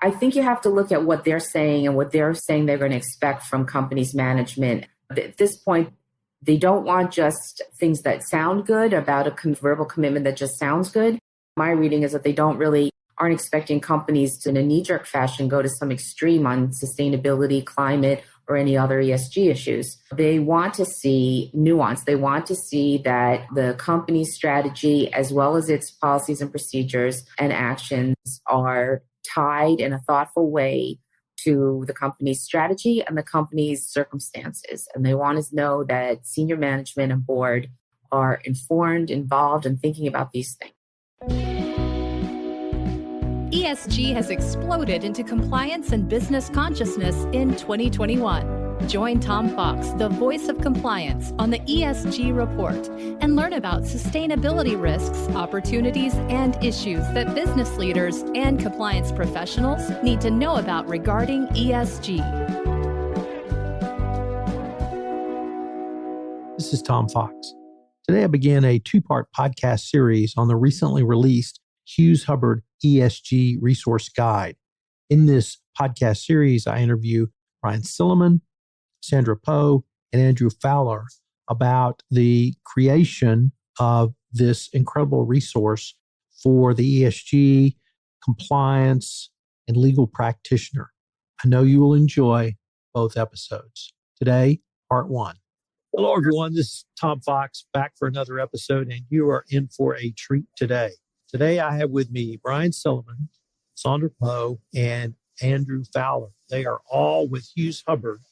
I think you have to look at what they're saying and what they're saying they're going to expect from companies' management. At this point, they don't want just things that sound good about a verbal commitment that just sounds good. My reading is that they aren't expecting companies to, in a knee-jerk fashion, go to some extreme on sustainability, climate, or any other ESG issues. They want to see nuance. They want to see that the company's strategy, as well as its policies and procedures and actions, are tied in a thoughtful way to the company's strategy and the company's circumstances. And they want to know that senior management and board are informed, involved, and thinking about these things. ESG has exploded into compliance and business consciousness in 2021. Join Tom Fox, the voice of compliance, on the ESG Report and learn about sustainability risks, opportunities, and issues that business leaders and compliance professionals need to know about regarding ESG. This is Tom Fox. Today I began a two-part podcast series on the recently released Hughes Hubbard ESG Resource Guide. In this podcast series, I interview Bryan Sillaman, Alexandra Poe, and Andrew Fowler about the creation of this incredible resource for the ESG, compliance, and legal practitioner. I know you will enjoy both episodes. Today, part one. Hello, everyone. This is Tom Fox back for another episode, and you are in for a treat today. Today, I have with me Bryan Sillaman, Alexandra Poe, and Andrew Fowler. They are all with Hughes Hubbard,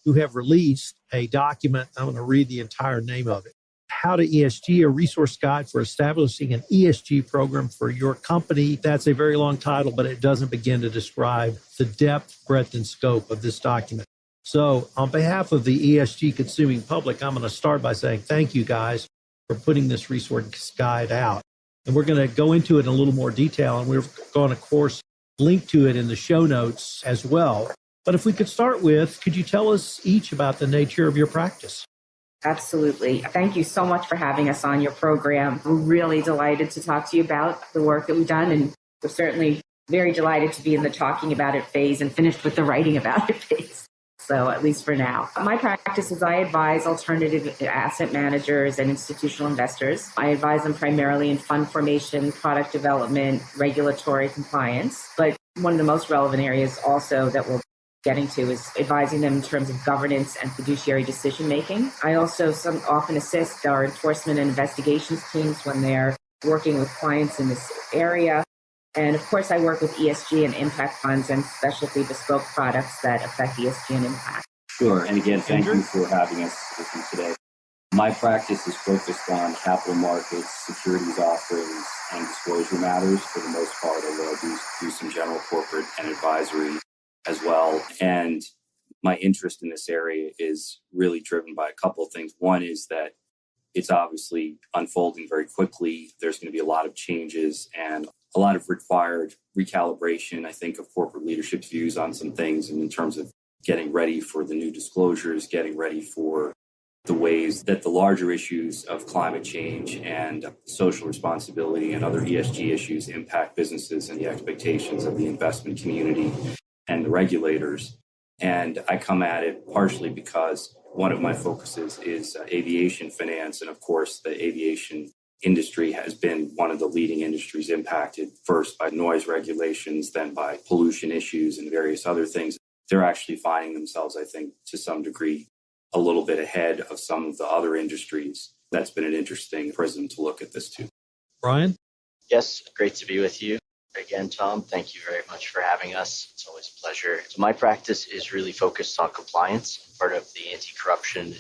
who have released a document. I'm going to read the entire name of it. How to ESG, a resource guide for establishing an ESG program for your company. That's a very long title, but it doesn't begin to describe the depth, breadth, and scope of this document. So on behalf of the ESG consuming public, I'm going to start by saying thank you guys for putting this resource guide out. And we're going to go into it in a little more detail, and we're going to, of course, link to it in the show notes as well. But if we could start with, could you tell us each about the nature of your practice? Absolutely. Thank you so much for having us on your program. We're really delighted to talk to you about the work that we've done, and we're certainly very delighted to be in the talking about it phase and finished with the writing about it phase. So at least for now. My practice is I advise alternative asset managers and institutional investors. I advise them primarily in fund formation, product development, regulatory compliance. But one of the most relevant areas also that we're getting to is advising them in terms of governance and fiduciary decision-making. I also often assist our enforcement and investigations teams when they're working with clients in this area. And of course, I work with ESG and impact funds and specialty bespoke products that affect ESG and impact. Sure. And again, thank you for having us with you today. My practice is focused on capital markets, securities offerings, and disclosure matters for the most part, although I do some general corporate and advisory as well. And my interest in this area is really driven by a couple of things. One is that it's obviously unfolding very quickly. There's going to be a lot of changes and a lot of required recalibration, I think, of corporate leadership's views on some things, and in terms of getting ready for the new disclosures, getting ready for the ways that the larger issues of climate change and social responsibility and other ESG issues impact businesses and the expectations of the investment community and the regulators. And I come at it partially because one of my focuses is aviation finance. And of course, the aviation industry has been one of the leading industries impacted first by noise regulations, then by pollution issues and various other things. They're actually finding themselves, I think, to some degree, a little bit ahead of some of the other industries. That's been an interesting prism to look at this too. Bryan? Yes, great to be with you. Again, Tom, thank you very much for having us. It's always a pleasure. So my practice is really focused on compliance, part of the anti-corruption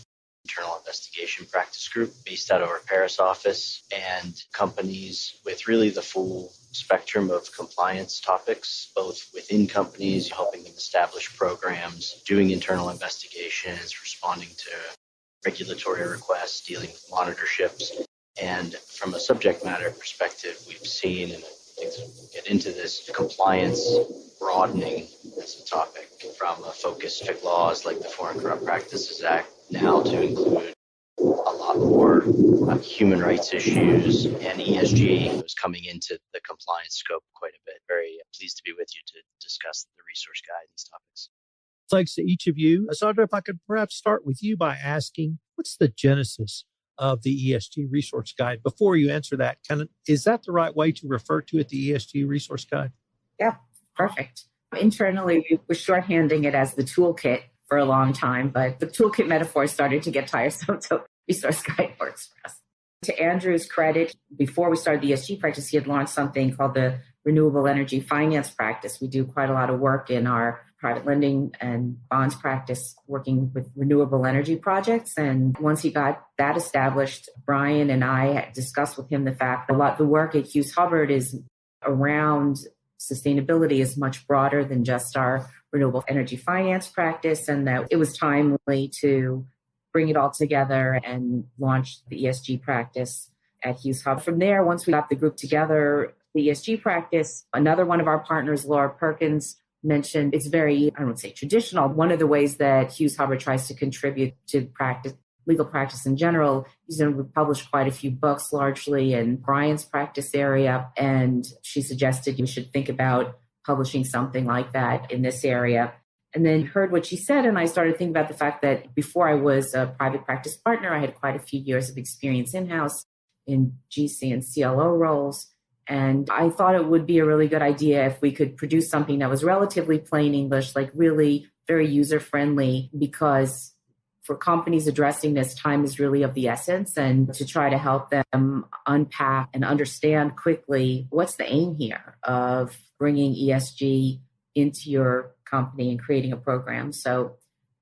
internal investigation practice group based out of our Paris office, and companies with really the full spectrum of compliance topics, both within companies, helping them establish programs, doing internal investigations, responding to regulatory requests, dealing with monitorships. And from a subject matter perspective, we've seen, and I think we'll get into this, compliance broadening as a topic from a focus to laws like the Foreign Corrupt Practices Act now to include a lot more labor, human rights issues, and ESG was coming into the compliance scope quite a bit. Very pleased to be with you to discuss the resource guide and these topics. Thanks to each of you. Alexandra, if I could perhaps start with you by asking, what's the genesis of the ESG Resource Guide? Before you answer that, is that the right way to refer to it, the ESG Resource Guide? Yeah, perfect. Internally, we were shorthanding it as the toolkit for a long time, but the toolkit metaphor started to get tiresome, so Resource Guide works for us. To Andrew's credit, before we started the ESG practice, he had launched something called the Renewable Energy Finance Practice. We do quite a lot of work in our private lending and bonds practice working with renewable energy projects. And once he got that established, Bryan and I had discussed with him the fact that a lot of the work at Hughes Hubbard is around sustainability is much broader than just our renewable energy finance practice, and that it was timely to bring it all together and launch the ESG practice at Hughes Hubbard. From there, once we got the group together, the ESG practice, another one of our partners, Laura Perkins, mentioned it's very, I don't say traditional. One of the ways that Hughes Hubbard tries to contribute to practice, legal practice in general, we've published quite a few books, largely in Bryan's practice area, and she suggested you should think about publishing something like that in this area. And then heard what she said, and I started thinking about the fact that before I was a private practice partner, I had quite a few years of experience in-house in GC and CLO roles. And I thought it would be a really good idea if we could produce something that was relatively plain English, like really very user-friendly, because for companies addressing this, time is really of the essence, and to try to help them unpack and understand quickly what's the aim here of bringing ESG into your company and creating a program. So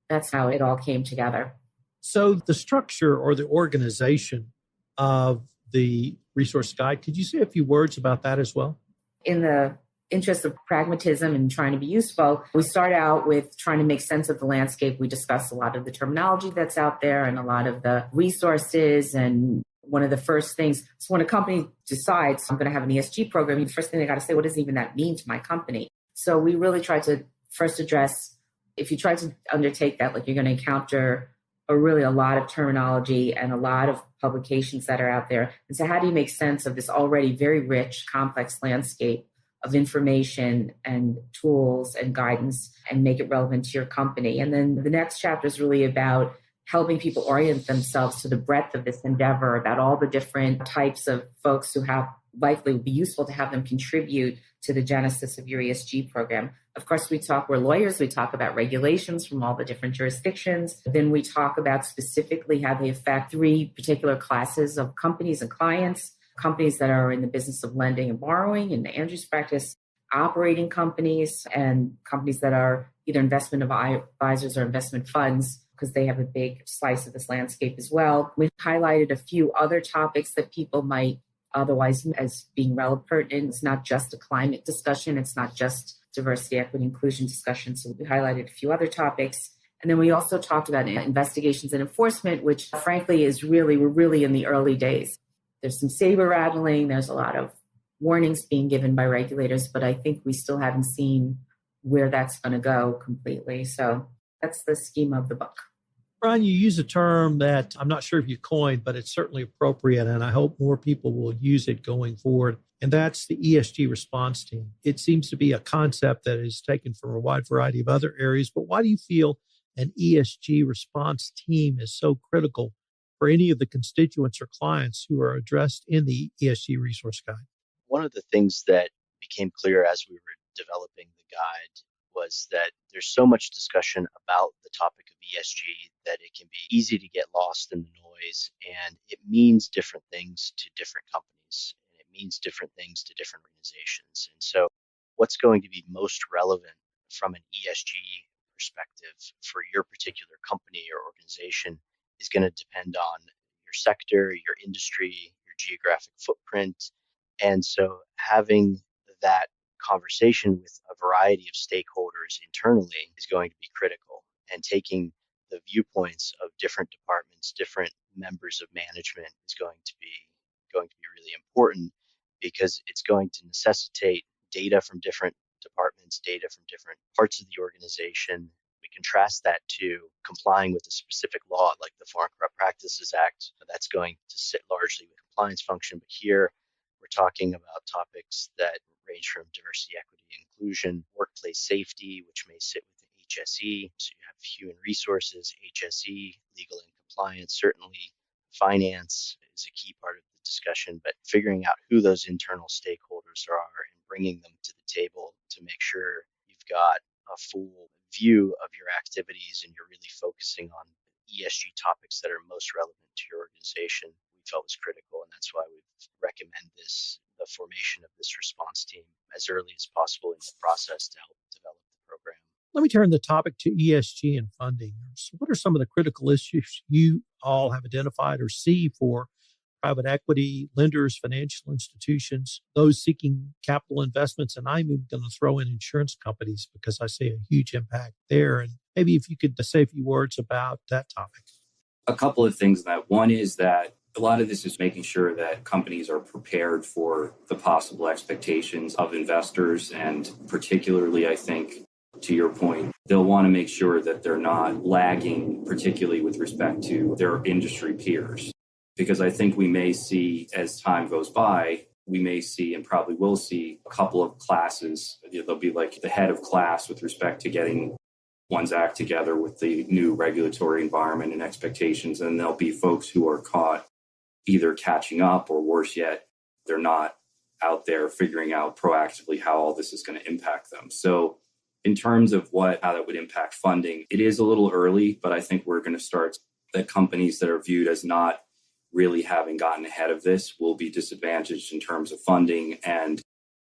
that's how it all came together. So the structure or the organization of the resource guide, could you say a few words about that as well? In the interest of pragmatism and trying to be useful, we start out with trying to make sense of the landscape. We discuss a lot of the terminology that's out there and a lot of the resources. And one of the first things, so when a company decides I'm going to have an ESG program, the first thing they got to say, what does even that mean to my company? So we really try to first address, if you try to undertake that, like you're going to encounter a lot of terminology and a lot of publications that are out there. And so how do you make sense of this already very rich, complex landscape of information and tools and guidance and make it relevant to your company? And then the next chapter is really about helping people orient themselves to the breadth of this endeavor, about all the different types of folks who have likely would be useful to have them contribute to the genesis of your ESG program. Of course, we're lawyers, we talk about regulations from all the different jurisdictions. Then we talk about specifically how they affect three particular classes of companies and clients: companies that are in the business of lending and borrowing, in Andrew's practice, operating companies, and companies that are either investment advisors or investment funds, because they have a big slice of this landscape as well. We've highlighted a few other topics that people might otherwise as being relevant. It's not just a climate discussion. It's not just diversity, equity, inclusion discussion. So we highlighted a few other topics. And then we also talked about investigations and enforcement, which frankly we're really in the early days. There's some saber rattling. There's a lot of warnings being given by regulators, but I think we still haven't seen where that's going to go completely. So that's the scheme of the book. Bryan, you use a term that I'm not sure if you coined, but it's certainly appropriate, and I hope more people will use it going forward, and that's the ESG Response Team. It seems to be a concept that is taken from a wide variety of other areas, but why do you feel an ESG Response Team is so critical for any of the constituents or clients who are addressed in the ESG Resource Guide? One of the things that became clear as we were developing the guide was that there's so much discussion about the topic of ESG that it can be easy to get lost in the noise, and it means different things to different companies, and it means different things to different organizations. And so what's going to be most relevant from an ESG perspective for your particular company or organization is going to depend on your sector, your industry, your geographic footprint. And so having that conversation with a variety of stakeholders internally is going to be critical, and taking the viewpoints of different departments, different members of management is going to be really important, because it's going to necessitate data from different departments, data from different parts of the organization, We contrast that to complying with a specific law like the Foreign Corrupt Practices Act. That's going to sit largely with compliance function. But here we're talking about topics that range from diversity, equity, inclusion, workplace safety, which may sit with the HSE. So you have human resources, HSE, legal and compliance, certainly finance is a key part of the discussion, but figuring out who those internal stakeholders are and bringing them to the table to make sure you've got a full view of your activities and you're really focusing on ESG topics that are most relevant to your organization, we felt was critical. And that's why we recommend the formation of this response team as early as possible in the process to help develop the program. Let me turn the topic to ESG and funding. So what are some of the critical issues you all have identified or see for private equity, lenders, financial institutions, those seeking capital investments? And I'm even going to throw in insurance companies because I see a huge impact there. And maybe if you could say a few words about that topic. A couple of things that one is that a lot of this is making sure that companies are prepared for the possible expectations of investors. And particularly, I think, to your point, they'll want to make sure that they're not lagging, particularly with respect to their industry peers. Because I think we may see, as time goes by, we may see and probably will see a couple of classes. They'll be like the head of class with respect to getting one's act together with the new regulatory environment and expectations. And there'll be folks who are caught either catching up or worse yet, they're not out there figuring out proactively how all this is going to impact them. So in terms of how that would impact funding, it is a little early, but I think we're going to start that companies that are viewed as not really having gotten ahead of this will be disadvantaged in terms of funding. And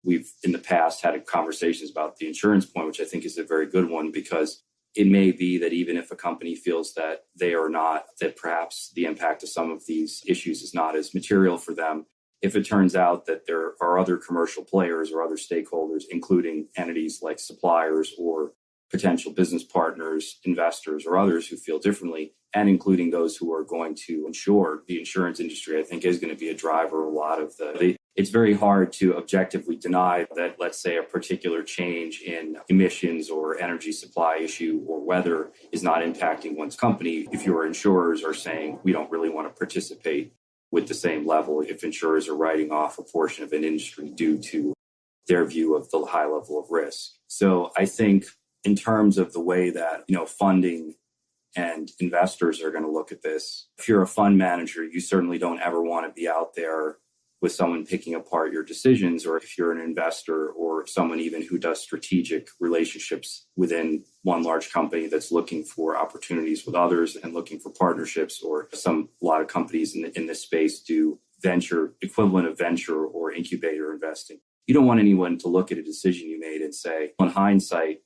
we've in the past had conversations about the insurance point, which I think is a very good one, because it may be that even if a company feels that they are not, that perhaps the impact of some of these issues is not as material for them, if it turns out that there are other commercial players or other stakeholders, including entities like suppliers or potential business partners, investors, or others who feel differently, and including those who are going to insure, the insurance industry, I think, is going to be a driver. A lot of it's very hard to objectively deny that, let's say, a particular change in emissions or energy supply issue or weather is not impacting one's company. If your insurers are saying, we don't really want to participate with the same level, if insurers are writing off a portion of an industry due to their view of the high level of risk. So I think in terms of the way that, funding and investors are going to look at this, if you're a fund manager, you certainly don't ever want to be out there with someone picking apart your decisions, or if you're an investor or someone even who does strategic relationships within one large company that's looking for opportunities with others and looking for partnerships, or a lot of companies in this space do equivalent of venture or incubator investing. You don't want anyone to look at a decision you made and say, in hindsight,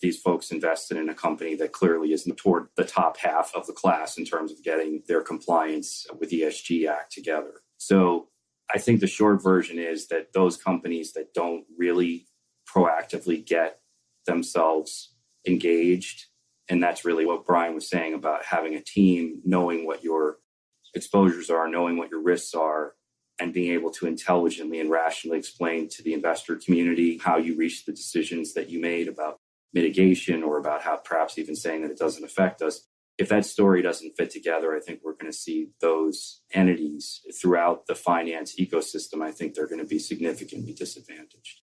these folks invested in a company that clearly isn't toward the top half of the class in terms of getting their compliance with ESG Act together. So I think the short version is that those companies that don't really proactively get themselves engaged, and that's really what Bryan was saying about having a team, knowing what your exposures are, knowing what your risks are, and being able to intelligently and rationally explain to the investor community how you reached the decisions that you made about mitigation, or about how perhaps even saying that it doesn't affect us. If that story doesn't fit together, I think we're going to see those entities throughout the finance ecosystem. I think they're going to be significantly disadvantaged.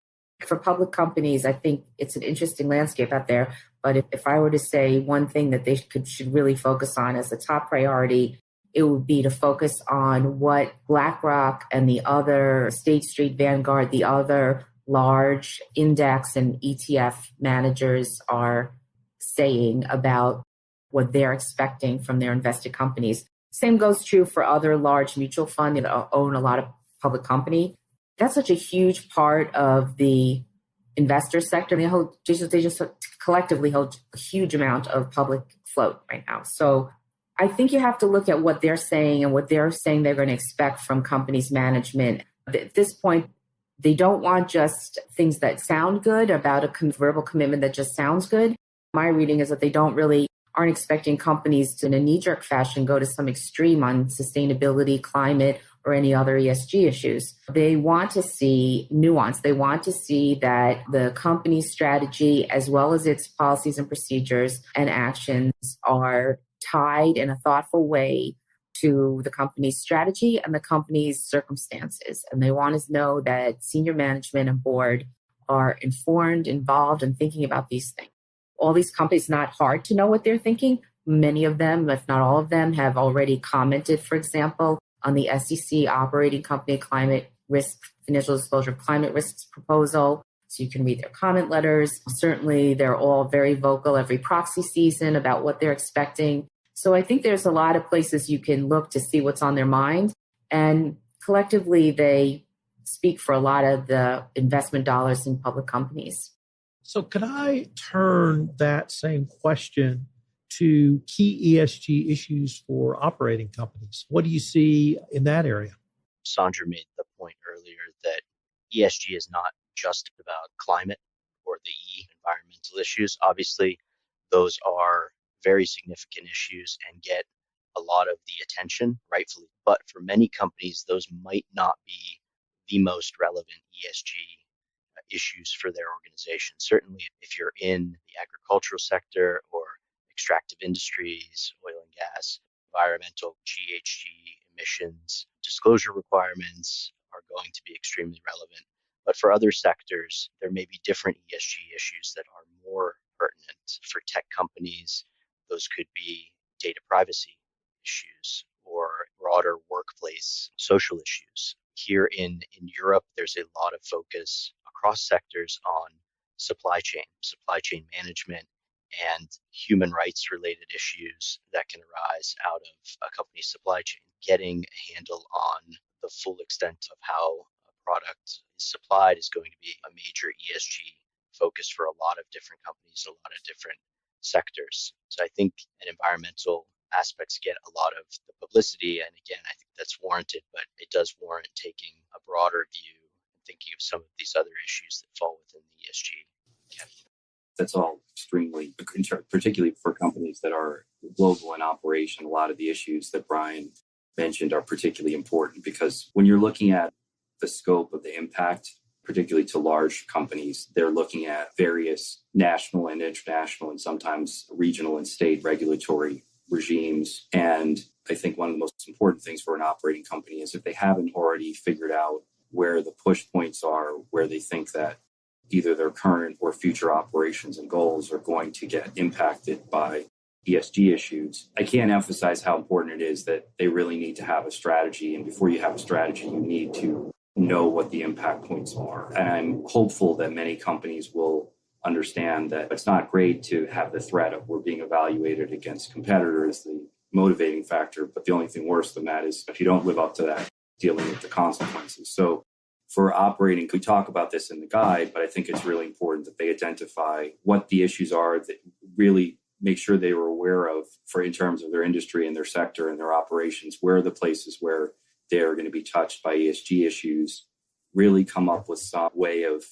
For public companies, I think it's an interesting landscape out there. But if I were to say one thing that they should really focus on as a top priority, it would be to focus on what BlackRock and the other State Street, Vanguard, the other large index and ETF managers are saying about what they're expecting from their invested companies. Same goes true for other large mutual funds that own a lot of public company. That's such a huge part of the investor sector. They just collectively hold a huge amount of public float right now. So I think you have to look at what they're saying and what they're saying they're going to expect from companies' management. At this point, they don't want just things that sound good about a verbal commitment that just sounds good. My reading is that they aren't expecting companies to, in a knee-jerk fashion, go to some extreme on sustainability, climate, or any other ESG issues. They want to see nuance. They want to see that the company's strategy, as well as its policies and procedures and actions, are tied in a thoughtful way to the company's strategy and the company's circumstances. And they want to know that senior management and board are informed, involved, and thinking about these things. All these companies, not hard to know what they're thinking. Many of them, if not all of them, have already commented, for example, on the SEC operating company climate risk, financial disclosure of climate risks proposal. So you can read their comment letters. Certainly, they're all very vocal every proxy season about what they're expecting. So I think there's a lot of places you can look to see what's on their mind. And collectively, they speak for a lot of the investment dollars in public companies. So could I turn that same question to key ESG issues for operating companies? What do you see in that area? Sandra made the point earlier that ESG is not just about climate or the E, environmental issues. Obviously, those are very significant issues and get a lot of the attention, rightfully. But for many companies, those might not be the most relevant ESG issues for their organization. Certainly, if you're in the agricultural sector or extractive industries, oil and gas, environmental GHG emissions, disclosure requirements are going to be extremely relevant. But for other sectors, there may be different ESG issues that are more pertinent. For tech companies, those could be data privacy issues or broader workplace social issues. Here in Europe, there's a lot of focus across sectors on supply chain management, and human rights related issues that can arise out of a company's supply chain. Getting a handle on the full extent of how a product is supplied is going to be a major ESG focus for a lot of different companies, a lot of different sectors. So I think environmental aspects get a lot of the publicity, and again, I think that's warranted, but it does warrant taking a broader view and thinking of some of these other issues that fall within the ESG category. That's all extremely, particularly for companies that are global in operation. A lot of the issues that Bryan mentioned are particularly important because when you're looking at the scope of the impact, particularly to large companies, they're looking at various national and international and sometimes regional and state regulatory regimes. And I think one of the most important things for an operating company is if they haven't already figured out where the push points are, where they think that either their current or future operations and goals are going to get impacted by ESG issues. I can't emphasize how important it is that they really need to have a strategy. And before you have a strategy, you need to know what the impact points are. And I'm hopeful that many companies will understand that it's not great to have the threat of we're being evaluated against competitors, the motivating factor. But the only thing worse than that is if you don't live up to that, dealing with the consequences. So for operating, we talk about this in the guide, but I think it's really important that they identify what the issues are, that really make sure they were aware of in terms of their industry and their sector and their operations, where are the places where they're going to be touched by ESG issues, really come up with some way of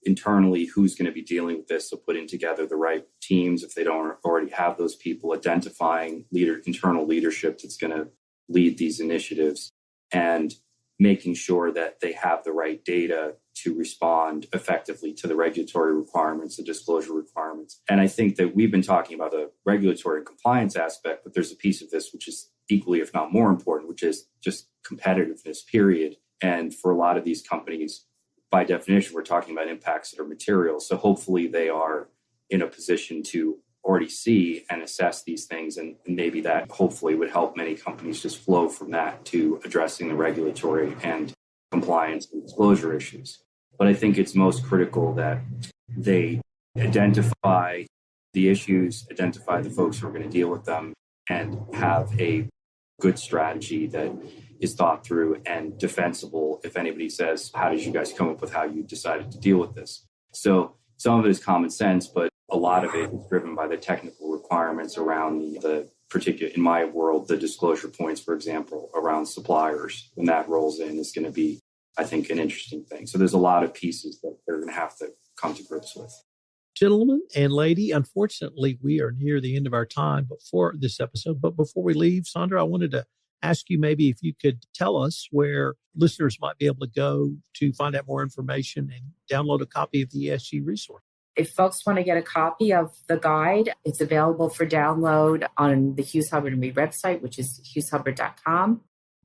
internally who's going to be dealing with this. So putting together the right teams, if they don't already have those people, identifying internal leadership that's going to lead these initiatives, and making sure that they have the right data to respond effectively to the regulatory requirements, the disclosure requirements. And I think that we've been talking about the regulatory and compliance aspect, but there's a piece of this which is equally, if not more important, which is just competitiveness, period. And for a lot of these companies, by definition, we're talking about impacts that are material. So hopefully they are in a position to already see and assess these things. And maybe that hopefully would help many companies just flow from that to addressing the regulatory and compliance and disclosure issues. But I think it's most critical that they identify the issues, identify the folks who are going to deal with them, and have a good strategy that is thought through and defensible if anybody says, how did you guys come up with how you decided to deal with this? So some of it is common sense, but a lot of it is driven by the technical requirements around the particular, in my world, the disclosure points, for example, around suppliers. When that rolls in, is going to be, I think, an interesting thing. So there's a lot of pieces that they're going to have to come to grips with. Gentlemen and lady, unfortunately, we are near the end of our time before this episode. But before we leave, Sandra, I wanted to ask you maybe if you could tell us where listeners might be able to go to find out more information and download a copy of the ESG resource. If folks want to get a copy of the guide, it's available for download on the Hughes Hubbard Reed website, which is hugheshubbard.com.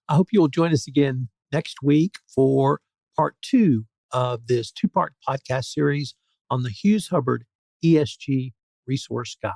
I hope you'll join us again next week for part 2 of this 2-part podcast series on the Hughes Hubbard ESG Resource Guide.